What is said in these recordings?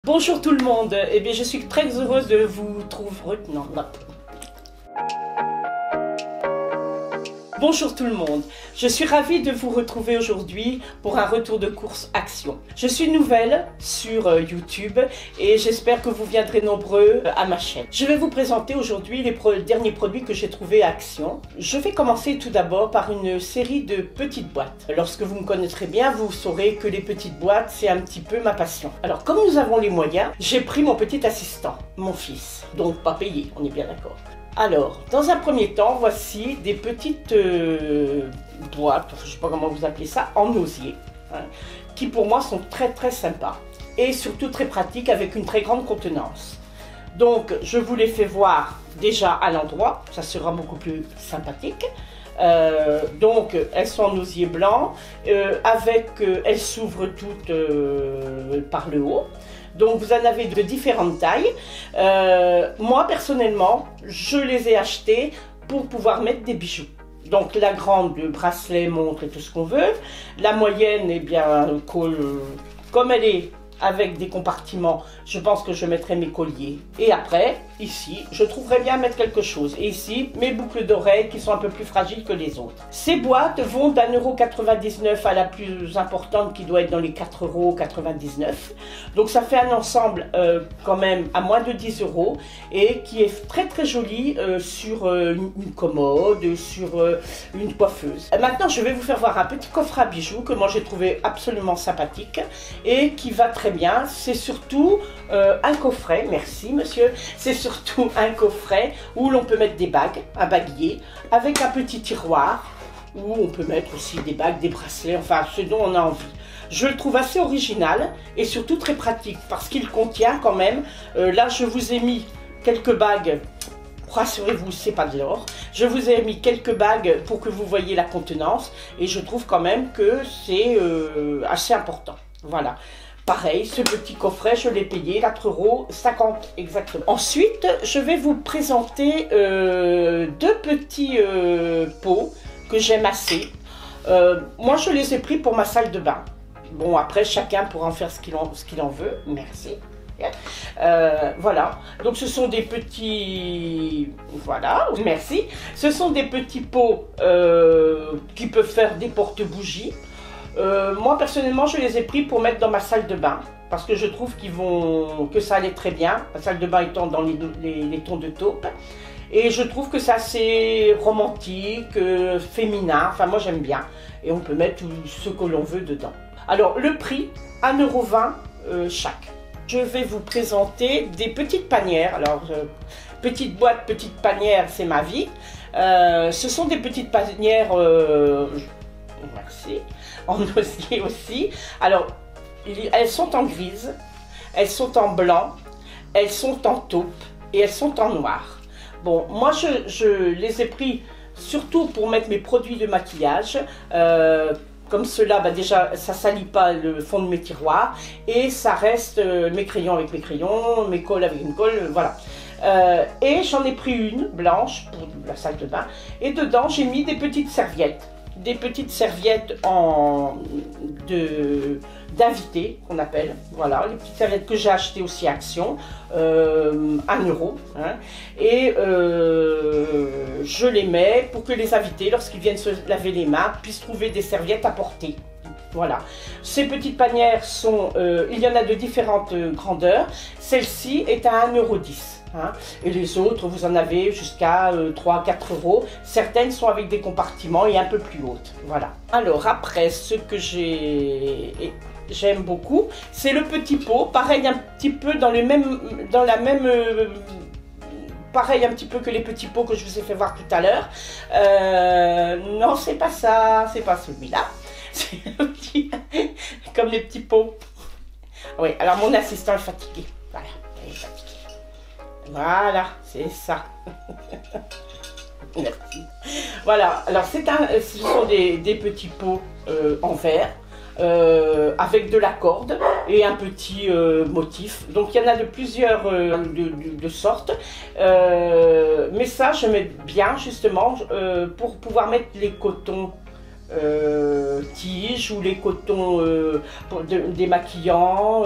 Bonjour tout le monde, eh bien je suis très heureuse de vous trouver. Non, non. Bonjour tout le monde, je suis ravie de vous retrouver aujourd'hui pour un retour de course Action. Je suis nouvelle sur YouTube et j'espère que vous viendrez nombreux à ma chaîne. Je vais vous présenter aujourd'hui les derniers produits que j'ai trouvés à Action. Je vais commencer tout d'abord par une série de petites boîtes. Lorsque vous me connaîtrez bien, vous saurez que les petites boîtes, c'est un petit peu ma passion. Alors comme nous avons les moyens, j'ai pris mon petit assistant, mon fils, donc pas payé, on est bien d'accord. Alors, dans un premier temps, voici des petites boîtes, je ne sais pas comment vous appelez ça, en osier, hein, qui pour moi sont très sympas et surtout très pratiques avec une très grande contenance. Donc, je vous les fais voir déjà à l'endroit, ça sera beaucoup plus sympathique. Donc, elles sont en osier blanc, elles s'ouvrent toutes par le haut. Donc vous en avez de différentes tailles. Moi personnellement, je les ai achetées pour pouvoir mettre des bijoux. Donc la grande, le bracelet, montre et tout ce qu'on veut. La moyenne, eh bien, colle comme elle est avec des compartiments. Je pense que je mettrai mes colliers. Et après, ici, je trouverais bien mettre quelque chose. Et ici, mes boucles d'oreilles qui sont un peu plus fragiles que les autres. Ces boîtes vont d'1,99 € à la plus importante qui doit être dans les 4,99 €. Donc ça fait un ensemble quand même à moins de 10 € et qui est très joli sur une commode, sur une coiffeuse. Maintenant, je vais vous faire voir un petit coffre à bijoux que moi j'ai trouvé absolument sympathique et qui va très bien. C'est surtout un coffret, merci monsieur, c'est surtout un coffret où l'on peut mettre des bagues, un baguier, avec un petit tiroir où on peut mettre aussi des bagues, des bracelets, enfin ce dont on a envie. Je le trouve assez original et surtout très pratique parce qu'il contient quand même, là je vous ai mis quelques bagues, rassurez-vous, c'est pas de l'or. Je vous ai mis quelques bagues pour que vous voyez la contenance et je trouve quand même que c'est assez important. Voilà. Pareil, ce petit coffret, je l'ai payé 4,50 € exactement. Ensuite, je vais vous présenter deux petits pots que j'aime assez. Moi, je les ai pris pour ma salle de bain. Bon, après, chacun pourra en faire ce qu'il en veut. Merci. Voilà, donc ce sont des petits, voilà, merci. Ce sont des petits pots qui peuvent faire des porte-bougies. Moi personnellement je les ai pris pour mettre dans ma salle de bain parce que je trouve que ça allait très bien, la salle de bain étant dans les tons de taupe et je trouve que c'est assez romantique, féminin, enfin moi j'aime bien et on peut mettre tout ce que l'on veut dedans. Alors le prix, 1,20 € chaque. Je vais vous présenter des petites panières. Alors petite boîte, petite panière, c'est ma vie. Ce sont des petites panières, merci, en osier aussi. Alors, elles sont en grise, elles sont en blanc, elles sont en taupe et elles sont en noir. Bon, moi je les ai pris surtout pour mettre mes produits de maquillage. Comme cela, bah déjà, ça salit pas le fond de mes tiroirs et ça reste mes crayons avec mes crayons, mes colles avec une colle, voilà. Et j'en ai pris une blanche pour la salle de bain et dedans j'ai mis des petites serviettes. Des petites serviettes d'invités qu'on appelle, voilà, les petites serviettes que j'ai achetées aussi à Action, 1 €, hein, et je les mets pour que les invités, lorsqu'ils viennent se laver les mains, puissent trouver des serviettes à porter. Voilà, ces petites panières sont, il y en a de différentes grandeurs, celle-ci est à 1,10 €. Hein. Et les autres, vous en avez jusqu'à 3-4 €. Certaines sont avec des compartiments et un peu plus hautes. Voilà. Alors après, ce que j'aime beaucoup, c'est le petit pot. Pareil un petit peu pareil un petit peu que les petits pots que je vous ai fait voir tout à l'heure. Non, c'est pas ça, c'est pas celui-là. C'est comme les petits pots. Oui, alors mon assistant est fatigué. Voilà, il est fatigué. Voilà, c'est ça. Merci. Voilà, alors ce sont des petits pots en verre avec de la corde et un petit motif. Donc il y en a de plusieurs de sortes. Mais ça, je mets bien justement pour pouvoir mettre les cotons tiges ou les cotons démaquillants,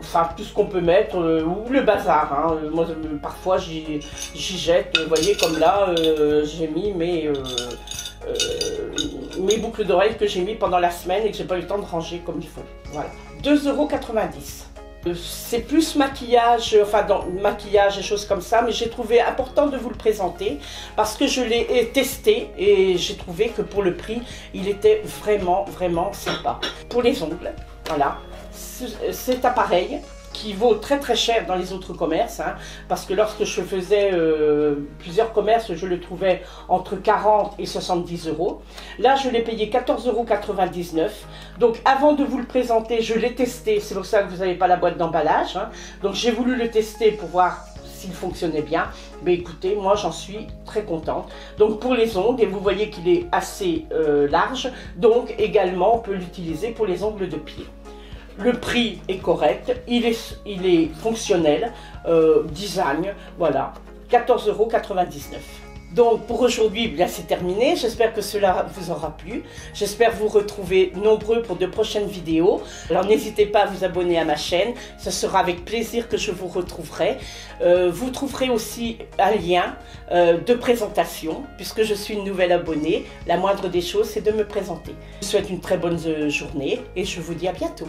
enfin tout ce qu'on peut mettre, ou le bazar. Hein. Moi parfois j'y jette, vous voyez comme là j'ai mis mes boucles d'oreilles que j'ai mis pendant la semaine et que j'ai pas eu le temps de ranger comme il faut. Voilà. 2,90 €. C'est plus maquillage, enfin dans maquillage et choses comme ça, mais j'ai trouvé important de vous le présenter parce que je l'ai testé et j'ai trouvé que pour le prix, il était vraiment sympa. Pour les ongles, voilà, cet appareil qui vaut très cher dans les autres commerces, hein, parce que lorsque je faisais plusieurs commerces, je le trouvais entre 40 et 70 €. Là, je l'ai payé 14,99 €. Donc, avant de vous le présenter, je l'ai testé. C'est pour ça que vous n'avez pas la boîte d'emballage. Hein. Donc, j'ai voulu le tester pour voir s'il fonctionnait bien. Mais écoutez, moi, j'en suis très contente. Donc, pour les ongles, et vous voyez qu'il est assez large. Donc, également, on peut l'utiliser pour les ongles de pied. Le prix est correct, il est fonctionnel, design, voilà, 14,99 €. Donc pour aujourd'hui, c'est terminé, j'espère que cela vous aura plu, j'espère vous retrouver nombreux pour de prochaines vidéos. Alors n'hésitez pas à vous abonner à ma chaîne, ce sera avec plaisir que je vous retrouverai. Vous trouverez aussi un lien de présentation, puisque je suis une nouvelle abonnée. La moindre des choses, c'est de me présenter. Je vous souhaite une très bonne journée et je vous dis à bientôt.